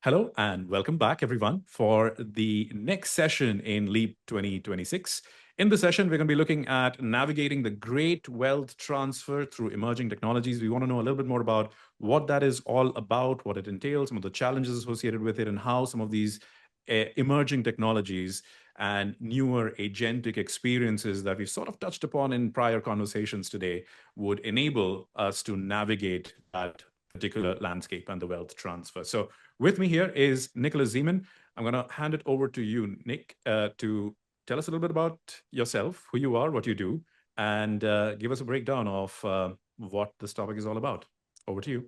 Hello and welcome back, everyone, for the next session in LEAP 2026. In this session, we're going to be looking at navigating the great wealth transfer through emerging technologies. We want to know a little bit more about what that is all about, what it entails, some of the challenges associated with it, and how some of these emerging technologies and newer agentic experiences that we've sort of touched upon in prior conversations today would enable us to navigate that particular landscape and the wealth transfer. So with me here is Nicholas Zeman. I'm going to hand it over to you, Nick, to tell us a little bit about yourself, who you are, what you do, and give us a breakdown of what this topic is all about. Over to you.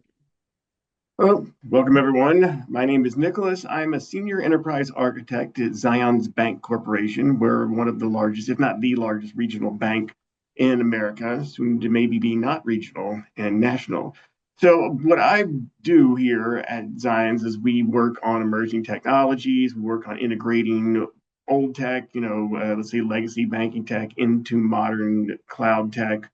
Well, welcome everyone. My name is Nicholas. I'm a senior enterprise architect at Zions Bank Corporation. We're one of the largest, if not the largest, regional bank in America, soon to maybe be not regional and national. So what I do here at Zions is we work on emerging technologies. We work on integrating old tech, let's say legacy banking tech into modern cloud tech,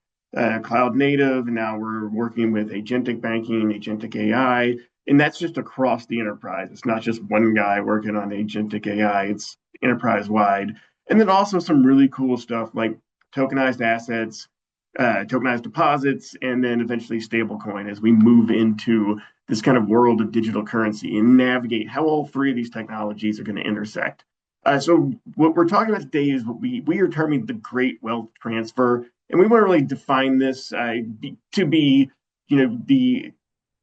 cloud native. Now we're working with agentic banking, agentic AI, and that's just across the enterprise. It's not just one guy working on agentic AI, it's enterprise wide. And then also some really cool stuff like tokenized assets, tokenized deposits, and then eventually stablecoin as we move into this kind of world of digital currency and navigate how all three of these technologies are going to intersect. So what we're talking about today is what we are terming the great wealth transfer. And we want to really define this to be, the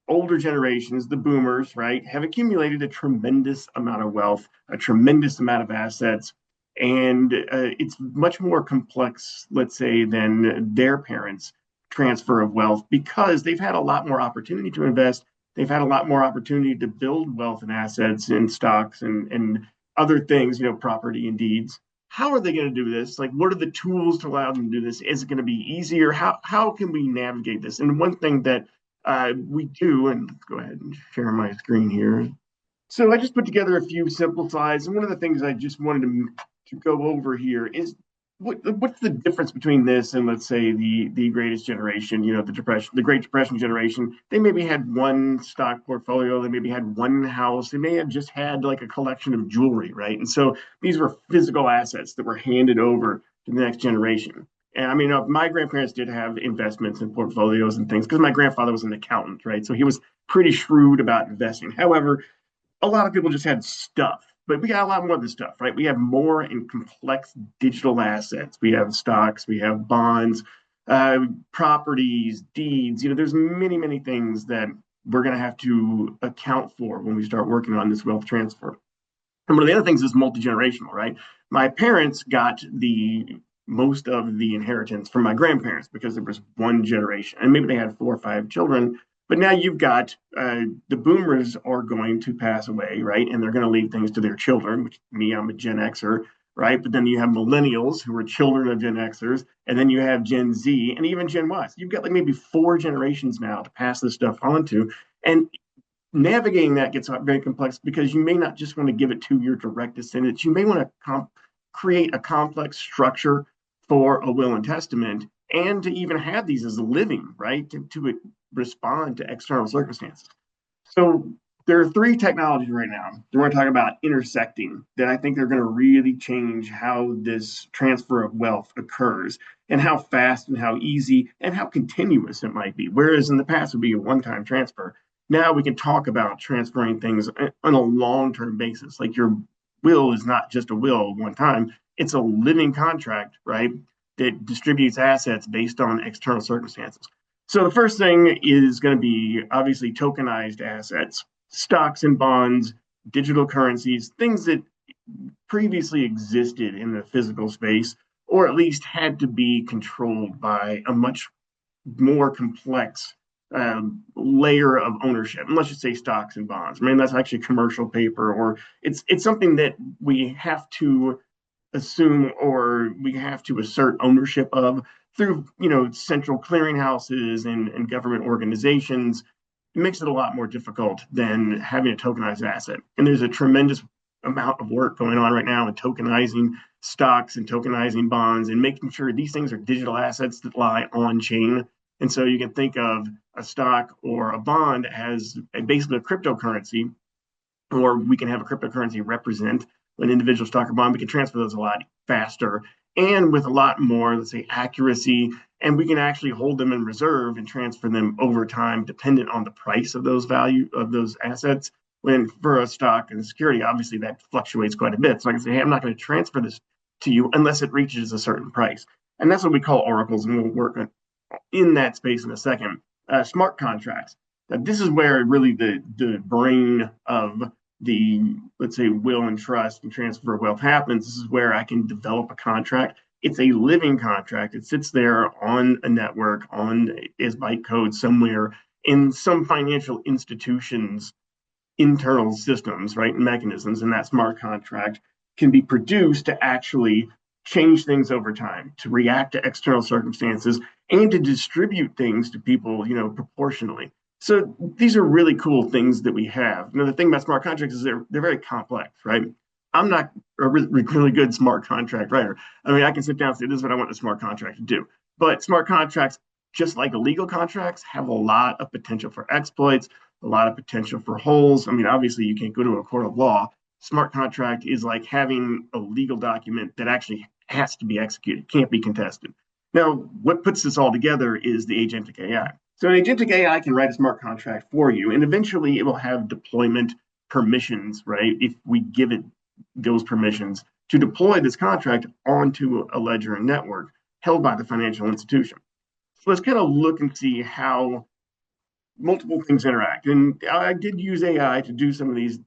older generations, the boomers, right, have accumulated a tremendous amount of wealth, a tremendous amount of assets, and it's much more complex, let's say, than their parents' transfer of wealth because they've had a lot more opportunity to invest. They've had a lot more opportunity to build wealth and assets and stocks and other things, property and deeds. How are they going to do this? Like, what are the tools to allow them to do this? Is it going to be easier? How can we navigate this? And one thing that we do, and let's go ahead and share my screen here. So I just put together a few simple slides, and one of the things I just wanted to go over here is what's the difference between this and, let's say, the greatest generation, the Great Depression generation. They maybe had one stock portfolio, they maybe had one house, they may have just had like a collection of jewelry, right? And so these were physical assets that were handed over to the next generation. And I mean, my grandparents did have investments and portfolios and things because my grandfather was an accountant, right? So he was pretty shrewd about investing. However, a lot of people just had stuff, but we got a lot more than stuff, right? We have more and complex digital assets. We have stocks, we have bonds, properties, deeds. There's many, many things that we're going to have to account for when we start working on this wealth transfer. And one of the other things is multi-generational, right? My parents got the most of the inheritance from my grandparents because there was one generation, and maybe they had 4 or 5 children. But now you've got the boomers are going to pass away, right? And they're going to leave things to their children, which me, I'm a Gen Xer, right? But then you have millennials who are children of Gen Xers, and then you have Gen Z and even Gen Y. So you've got like maybe 4 generations now to pass this stuff on to. And navigating that gets very complex because you may not just want to give it to your direct descendants. You may want to create a complex structure for a will and testament and to even have these as a living, right? To respond to external circumstances. So there are 3 technologies right now that we're going to talk about intersecting that I think they're going to really change how this transfer of wealth occurs and how fast and how easy and how continuous it might be. Whereas in the past would be a one-time transfer. Now we can talk about transferring things on a long-term basis. Like your will is not just a will one time. It's a living contract, right? That distributes assets based on external circumstances. So the first thing is going to be obviously tokenized assets, stocks and bonds, digital currencies, things that previously existed in the physical space, or at least had to be controlled by a much more complex layer of ownership. And let's just say stocks and bonds. I mean, that's actually commercial paper, or it's something that we have to assume or we have to assert ownership of through central clearinghouses and government organizations. It makes it a lot more difficult than having a tokenized asset. And there's a tremendous amount of work going on right now in tokenizing stocks and tokenizing bonds and making sure these things are digital assets that lie on chain. And so you can think of a stock or a bond as basically a cryptocurrency or we can have a cryptocurrency represent an individual stock or bond. We can transfer those a lot faster and with a lot more, let's say, accuracy. And we can actually hold them in reserve and transfer them over time, dependent on the price of those value of those assets. When for a stock and a security, obviously that fluctuates quite a bit. So I can say, hey, I'm not going to transfer this to you unless it reaches a certain price. And that's what we call oracles, and we'll work in that space in a second. Smart contracts. This is where really the brain of the, let's say, will and trust and transfer of wealth happens. This is where I can develop a contract. It's a living contract. It sits there on a network, on is bytecode somewhere in some financial institution's internal systems, right, mechanisms, and that smart contract can be produced to actually change things over time, to react to external circumstances, and to distribute things to people, proportionally. So these are really cool things that we have. The thing about smart contracts is they're very complex, right? I'm not a really good smart contract writer. I mean, I can sit down and say, this is what I want the smart contract to do. But smart contracts, just like legal contracts, have a lot of potential for exploits, a lot of potential for holes. I mean, obviously, you can't go to a court of law. Smart contract is like having a legal document that actually has to be executed, can't be contested. Now, what puts this all together is the agentic AI. So, an agentic AI can write a smart contract for you, and eventually it will have deployment permissions, right? If we give it those permissions to deploy this contract onto a ledger and network held by the financial institution. So, let's kind of look and see how multiple things interact. And I did use AI to do some of these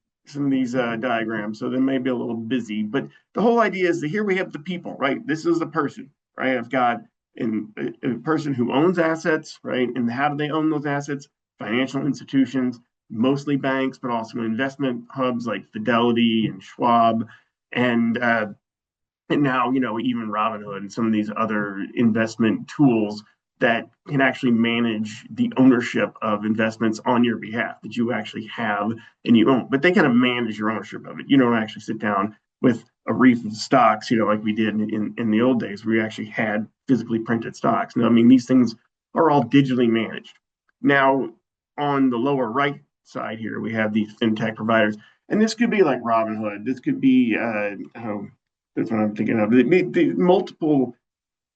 diagrams, so they may be a little busy. But the whole idea is that here we have the people, right? This is the person, right? I've got a person who owns assets, right? And how do they own those assets? Financial institutions, mostly banks, but also investment hubs like Fidelity and Schwab, and and now even Robinhood and some of these other investment tools that can actually manage the ownership of investments on your behalf that you actually have and you own. But they kind of manage your ownership of it. You don't actually sit down with a reef of stocks, like we did in the old days where we actually had physically printed stocks. Now, I mean, these things are all digitally managed. Now, on the lower right side here, we have these fintech providers. And this could be like Robinhood. This could be, that's what I'm thinking of. The multiple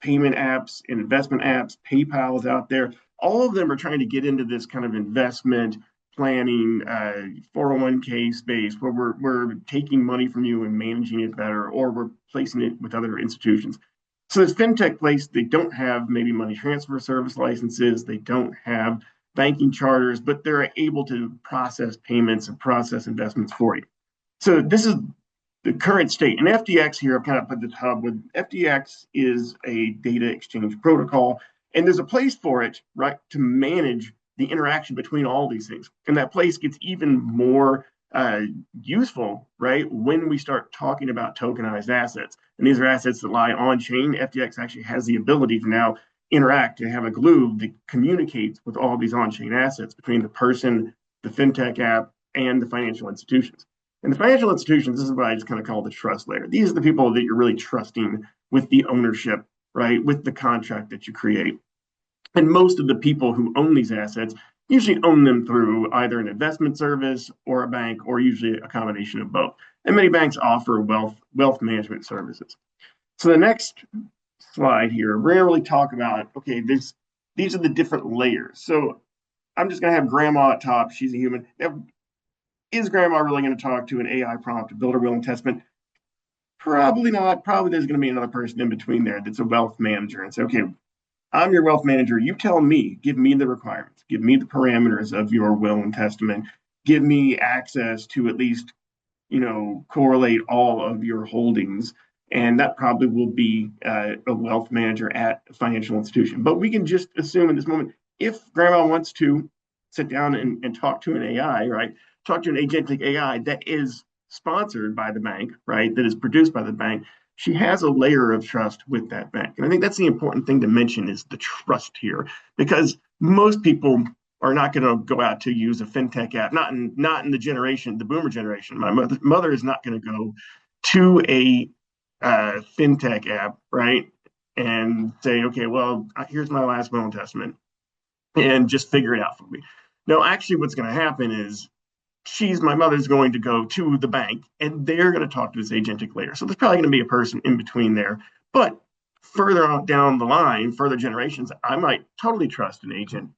payment apps, investment apps, PayPal's out there. All of them are trying to get into this kind of investment planning, 401k space where we're taking money from you and managing it better, or we're placing it with other institutions. So this fintech place, they don't have maybe money transfer service licenses, they don't have banking charters, but they're able to process payments and process investments for you. So this is the current state. And FTX here, I've kind of put the hub with FTX is a data exchange protocol, and there's a place for it, right, to manage the interaction between all these things. And that place gets even more useful, right, when we start talking about tokenized assets. And these are assets that lie on chain. FTX actually has the ability to now interact and have a glue that communicates with all these on chain assets between the person, the fintech app, and the financial institutions. And the financial institutions, this is what I just kind of call the trust layer. These are the people that you're really trusting with the ownership, right, with the contract that you create. And most of the people who own these assets usually own them through either an investment service or a bank, or usually a combination of both. And many banks offer wealth management services. So the next slide here, we're going to really talk about, okay, these are the different layers. So I'm just going to have grandma at top. She's a human. Now, is grandma really going to talk to an AI prompt to build a will and testament? Probably not. Probably there's going to be another person in between there that's a wealth manager and say, okay, I'm your wealth manager. You tell me, give me the requirements, give me the parameters of your will and testament, give me access to at least, correlate all of your holdings. And that probably will be a wealth manager at a financial institution. But we can just assume in this moment, if grandma wants to sit down and talk to an AI, right? Talk to an agentic AI that is sponsored by the bank, right? That is produced by the bank. She has a layer of trust with that bank. And I think that's the important thing to mention is the trust here, because most people are not going to go out to use a fintech app, not in the boomer generation. My mother is not going to go to a fintech app, right? And say, okay, well, here's my last will and testament and just figure it out for me. No, actually, what's going to happen is my mother's going to go to the bank and they're going to talk to this agentic layer. So there's probably going to be a person in between there. But further on down the line, further generations, I might totally trust an agent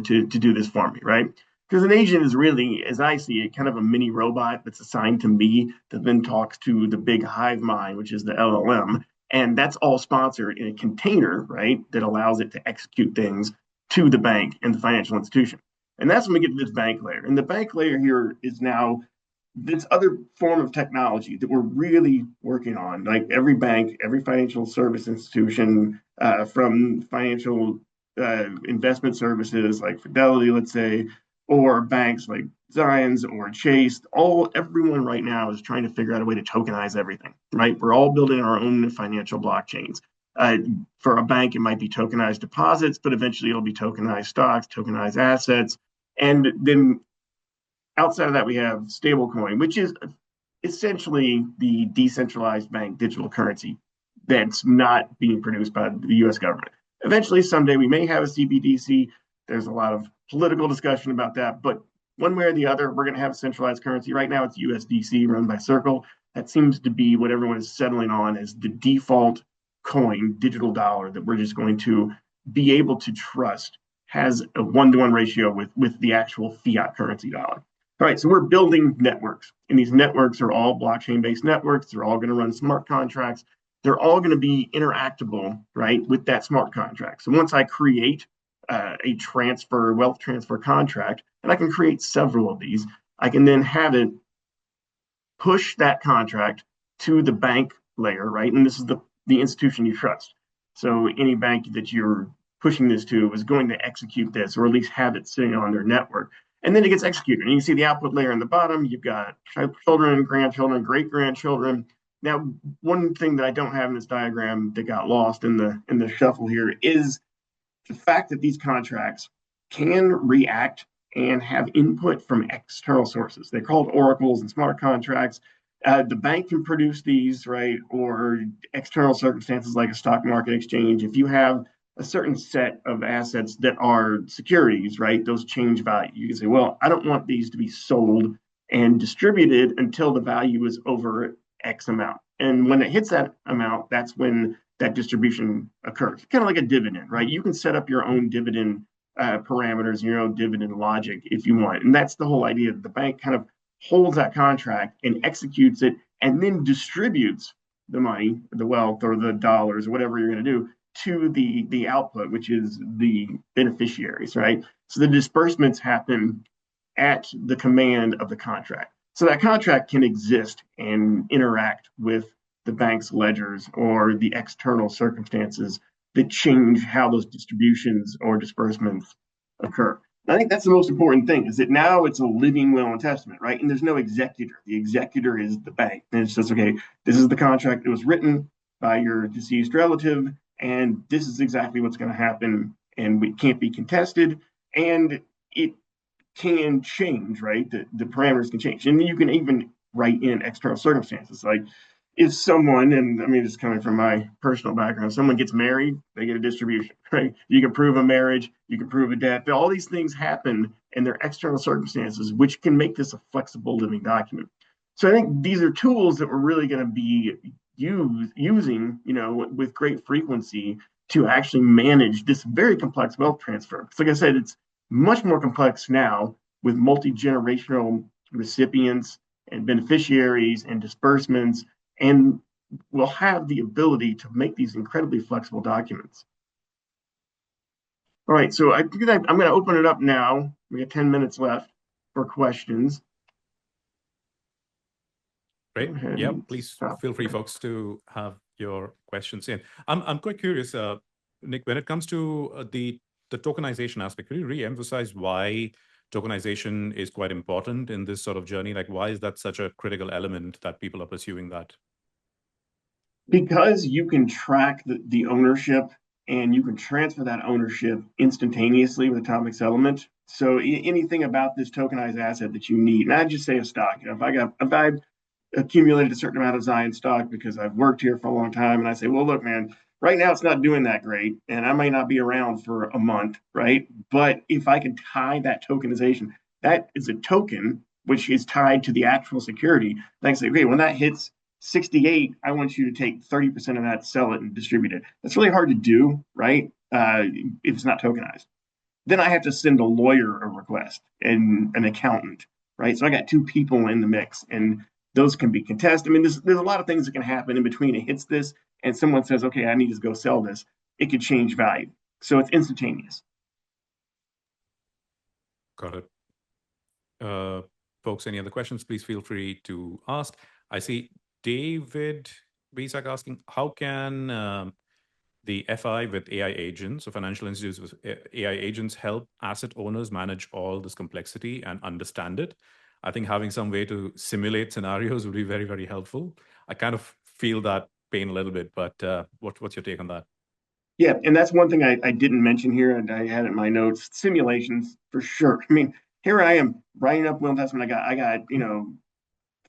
to do this for me, right? Because an agent is really, as I see it, kind of a mini robot that's assigned to me that then talks to the big hive mind, which is the LLM. And that's all sponsored in a container, right, that allows it to execute things to the bank and the financial institution. And that's when we get to this bank layer. And the bank layer here is now this other form of technology that we're really working on. Like every bank, every financial service institution, from financial investment services like Fidelity, let's say, or banks like Zions or Chase, everyone right now is trying to figure out a way to tokenize everything, right? We're all building our own financial blockchains. For a bank, it might be tokenized deposits, but eventually it'll be tokenized stocks, tokenized assets. And then outside of that, we have stablecoin, which is essentially the decentralized bank digital currency that's not being produced by the US government. Eventually, someday, we may have a CBDC. There's a lot of political discussion about that, but one way or the other, we're going to have a centralized currency. Right now, it's USDC run by Circle. That seems to be what everyone is settling on as the default coin, digital dollar that we're just going to be able to trust has a one-to-one ratio with the actual fiat currency dollar. All right, so we're building networks, and these networks are all blockchain-based networks. They're all going to run smart contracts. They're all going to be interactable, right, with that smart contract. So once I create a wealth transfer contract, and I can create several of these, I can then have it push that contract to the bank layer, right? And this is the institution you trust. So any bank that you're pushing this to is going to execute this, or at least have it sitting on their network. And then it gets executed. And you can see the output layer in the bottom. You've got children, grandchildren, great grandchildren. Now, one thing that I don't have in this diagram that got lost in the shuffle here is the fact that these contracts can react and have input from external sources. They're called oracles and smart contracts. The bank can produce these, right? Or external circumstances like a stock market exchange. If you have a certain set of assets that are securities, right? Those change value. You can say, well, I don't want these to be sold and distributed until the value is over X amount. And when it hits that amount, that's when that distribution occurs. Kind of like a dividend, right? You can set up your own dividend parameters, your own dividend logic if you want. And that's the whole idea that the bank kind of holds that contract and executes it and then distributes the money, the wealth, or the dollars, or whatever you're going to do to the output, which is the beneficiaries, right? So the disbursements happen at the command of the contract. So that contract can exist and interact with the bank's ledgers or the external circumstances that change how those distributions or disbursements occur. I think that's the most important thing is that now it's a living will and testament, right? And there's no executor. The executor is the bank. And it says, okay, this is the contract that was written by your deceased relative, and this is exactly what's going to happen, and it can't be contested, and it can change, right? The parameters can change. And you can even write in external circumstances. Like if someone, and I mean, it's coming from my personal background, someone gets married, they get a distribution, right? You can prove a marriage, you can prove a death. All these things happen in their external circumstances, which can make this a flexible living document. So I think these are tools that we're really going to be using, with great frequency to actually manage this very complex wealth transfer. Because like I said, it's much more complex now with multi-generational recipients and beneficiaries and disbursements, and we'll have the ability to make these incredibly flexible documents. All right, so I'm going to open it up now. We have 10 minutes left for questions. Great. Yeah, please feel free, folks, to have your questions in. I'm quite curious, Nick, when it comes to the tokenization aspect, could you re-emphasize why tokenization is quite important in this sort of journey? Like, why is that such a critical element that people are pursuing that? Because you can track the ownership and you can transfer that ownership instantaneously with atomic settlement. So anything about this tokenized asset that you need, not just say a stock. If I accumulated a certain amount of Zion stock because I've worked here for a long time, and I say, well, look, man, right now it's not doing that great, and I might not be around for a month, right? But if I can tie that tokenization, that is a token which is tied to the actual security. Then I say, okay, when that hits 68, I want you to take 30% of that, sell it, and distribute it. That's really hard to do, right? If it's not tokenized. Then I have to send a lawyer a request and an accountant, right? So I got two people in the mix, and those can be contested. I mean, there's a lot of things that can happen in between. It hits this, and someone says, okay, I need to go sell this. It could change value. So it's instantaneous. Got it. Folks, any other questions, please feel free to ask. I see David Bisak asking, how can the FI with AI agents, so financial institutions with AI agents, help asset owners manage all this complexity and understand it? I think having some way to simulate scenarios would be very, very helpful. I kind of feel that pain a little bit, but what's your take on that? Yeah, and that's one thing I didn't mention here, and I had it in my notes. Simulations for sure. I mean, here I am writing up will investment. I got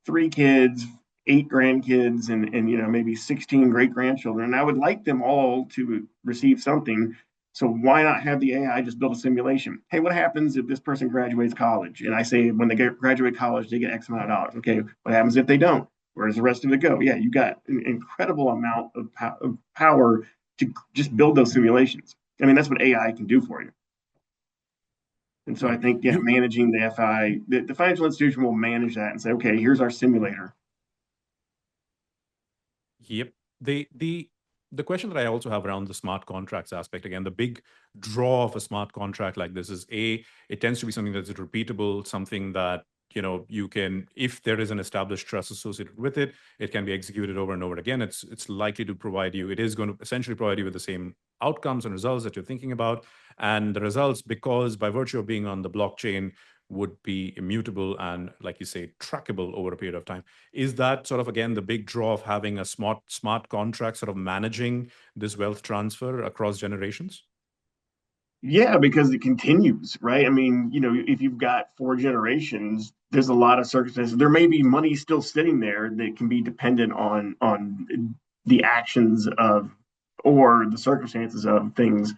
three kids, eight grandkids, and maybe 16 great grandchildren. And I would like them all to receive something. So why not have the AI just build a simulation? Hey, what happens if this person graduates college? And I say when they graduate college, they get X amount of dollars. Okay, what happens if they don't? Where does the rest of it go? Yeah, you got an incredible amount of power to just build those simulations. I mean, that's what AI can do for you. And so Got I it. think, yeah, You managing the FI, the financial institution will manage that and say, okay, here's our simulator. Yep. The question that I also have around the smart contracts aspect, again, the big draw of a smart contract like this is it tends to be something that's repeatable, something that you can, if there is an established trust associated with it, it can be executed over and over again. It's likely to provide you, it is going to essentially provide you with the same outcomes and results that you're thinking about. And the results, because by virtue of being on the blockchain, would be immutable and, like you say, trackable over a period of time. Is that sort of, again, the big draw of having a smart contract sort of managing this wealth transfer across generations? Yeah, because it continues, right? I mean, if you've got four generations, there's a lot of circumstances. There may be money still sitting there that can be dependent on the actions of or the circumstances of things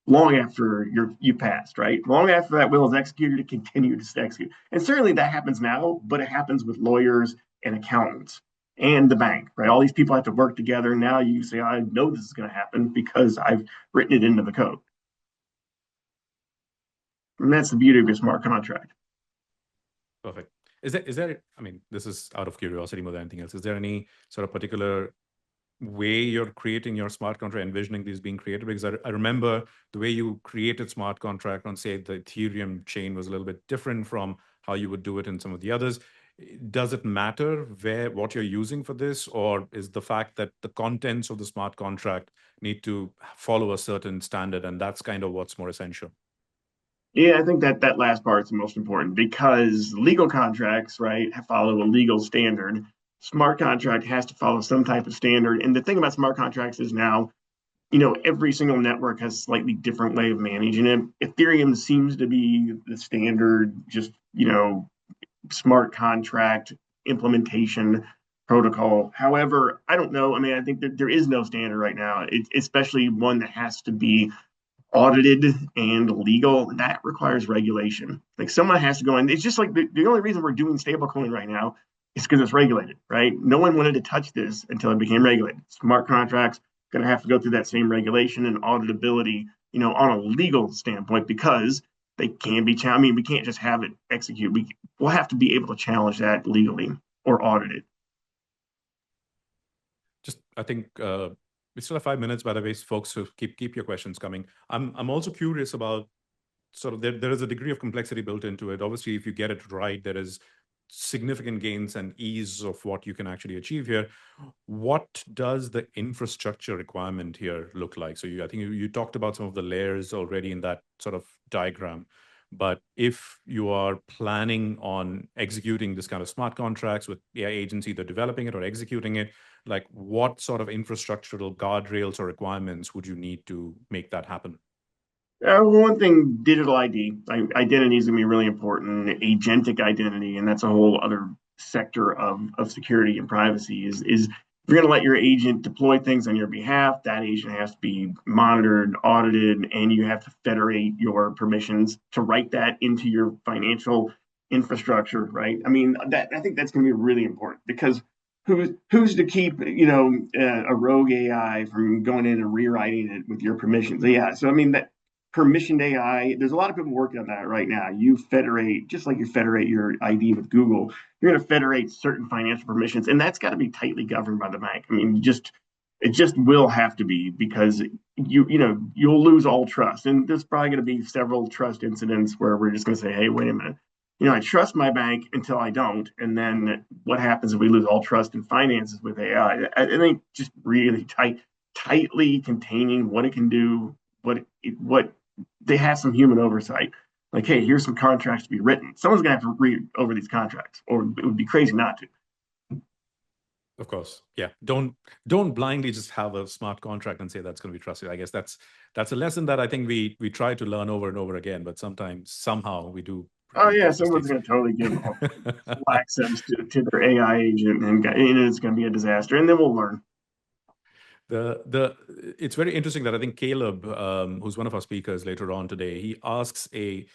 long after you passed, right? Long after that will is executed, it continues to execute. And certainly that happens now, but it happens with lawyers and accountants and the bank, right? All these people have to work together. Now you say, I know this is going to happen because I've written it into the code. And that's the beauty of a smart contract. Perfect. Is there, I mean, this is out of curiosity more than anything else. Is there any sort of particular way you're creating your smart contract, envisioning these being created? Because I remember the way you created smart contract on, say, the Ethereum chain was a little bit different from how you would do it in some of the others. Does it matter what you're using for this, or is the fact that the contents of the smart contract need to follow a certain standard, and that's kind of what's more essential? Yeah, I think that last part is the most important because legal contracts, right, follow a legal standard. Smart contract has to follow some type of standard. And the thing about smart contracts is now, every single network has a slightly different way of managing it. Ethereum seems to be the standard, just, smart contract implementation protocol. However, I don't know. I mean, I think that there is no standard right now, especially one that has to be audited and legal. That requires regulation. Like someone has to go in. It's just like the only reason we're doing stablecoin right now is because it's regulated, right? No one wanted to touch this until it became regulated. Smart contracts going to have to go through that same regulation and auditability, on a legal standpoint because they can be challenged. I mean, we can't just have it execute. We'll have to be able to challenge that legally or audit it. Just, I think we still have 5 minutes, by the way, folks. So keep your questions coming. I'm also curious about sort of there is a degree of complexity built into it. Obviously, if you get it right, there is significant gains and ease of what you can actually achieve here. What does the infrastructure requirement here look like? So I think you talked about some of the layers already in that sort of diagram. But if you are planning on executing this kind of smart contracts with AI agents, either developing it or executing it, like what sort of infrastructural guardrails or requirements would you need to make that happen? One thing, digital ID. Identity is going to be really important. Agentic identity, and that's a whole other sector of security and privacy. Is if you're going to let your agent deploy things on your behalf, that agent has to be monitored, audited, and you have to federate your permissions to write that into your financial infrastructure, right? I mean, that I think that's going to be really important because who's to keep a rogue AI from going in and rewriting it with your permissions? Yeah, so I mean that permissioned AI. There's a lot of people working on that right now. You federate just like you federate your ID with Google. You're going to federate certain financial permissions, and that's got to be tightly governed by the bank. I mean, just it just will have to be because you'll lose all trust, and there's probably going to be several trust incidents where we're just going to say, hey, wait a minute, I trust my bank until I don't, and then what happens if we lose all trust in finances with AI? I think just really tightly containing what it can do, what they have some human oversight. Like, hey, here's some contracts to be written. Someone's gonna have to read over these contracts, or it would be crazy not to. Of course, yeah. Don't blindly just have a smart contract and say that's going to be trusted. I guess that's a lesson that I think we try to learn over and over again, but sometimes somehow we do Oh repeat yeah, those someone's mistakes. gonna totally give full access to their AI agent, and it's gonna be a disaster. And then we'll learn. The It's very interesting that I think Caleb, who's one of our speakers later on today, he asked a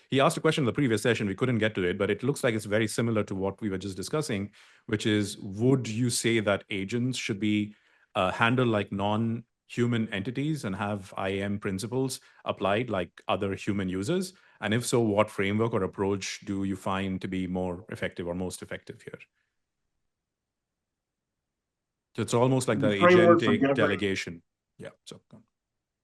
question in the previous session. We couldn't get to it, but it looks like it's very similar to what we were just discussing, which is, would you say that agents should be handled like non-human entities and have IAM principles applied like other human users? And if so, what framework or approach do you find to be more effective or most effective here? So it's almost like the The framework for agentic governing. delegation. Yeah. So.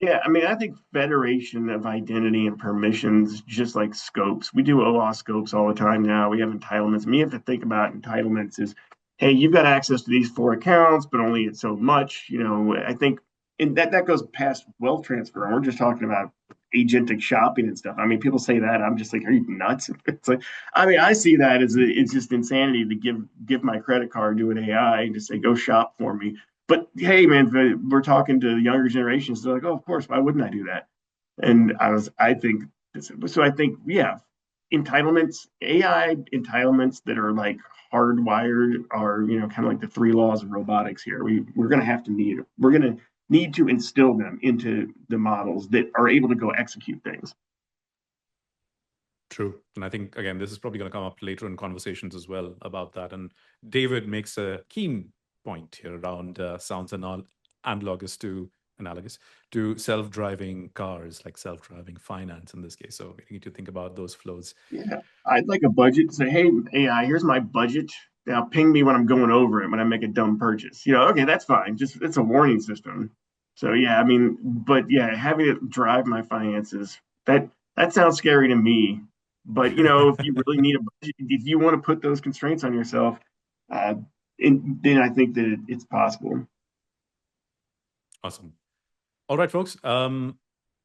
Yeah, I mean, I think federation of identity and permissions, just like scopes. We do OAuth scopes all the time now. We have entitlements. And you have to think about entitlements is, hey, you've got access to these four accounts, but only at so much. I think and that goes past wealth transfer. And we're just talking about agentic shopping and stuff. I mean, people say that. I'm just like, are you nuts? It's like, I mean, I see that as it's just insanity to give my credit card to an AI and just say, go shop for me. But hey, man, we're talking to the younger generations. They're like, oh, of course, why wouldn't I do that? And I think, so I think, yeah, entitlements, AI entitlements that are like hardwired are, kind of like the three laws of robotics here. We're going to need to instill them into the models that are able to go execute things. True. And I think, again, this is probably going to come up later in conversations as well about that. And David makes a keen point here around sounds analogous to self-driving cars, like self-driving finance in this case. So we need to think about those flows. Yeah, I'd like a budget. Say, hey, AI, here's my budget. Now ping me when I'm going over it when I make a dumb purchase. Okay, that's fine. Just it's a warning system. So yeah, I mean, but yeah, having it drive my finances, that sounds scary to me. But if you really need a budget, if you want to put those constraints on yourself, uh, then I think that it's possible. Awesome. All right, folks.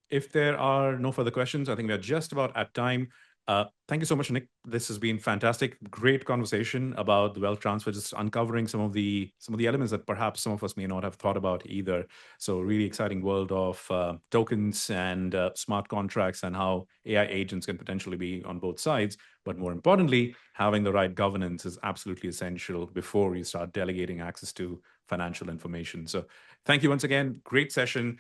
If there are no further questions, I think we're just about at time. Thank you so much, Nick. This has been fantastic. Great conversation about the wealth transfer, just uncovering some of the elements that perhaps some of us may not have thought about either. So really exciting world of tokens and smart contracts and how AI agents can potentially be on both sides. But more importantly, having the right governance is absolutely essential before you start delegating access to financial information. So thank you once again. Great session.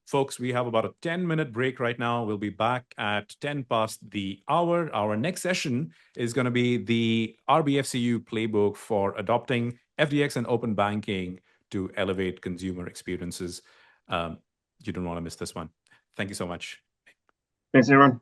Folks, we have about a 10-minute break right now. We'll be back at 10 past the hour. Our next session is going to be the RBFCU playbook for adopting FDX and open banking to elevate consumer experiences. You don't want to miss this one. Thank you so much. Thanks, everyone.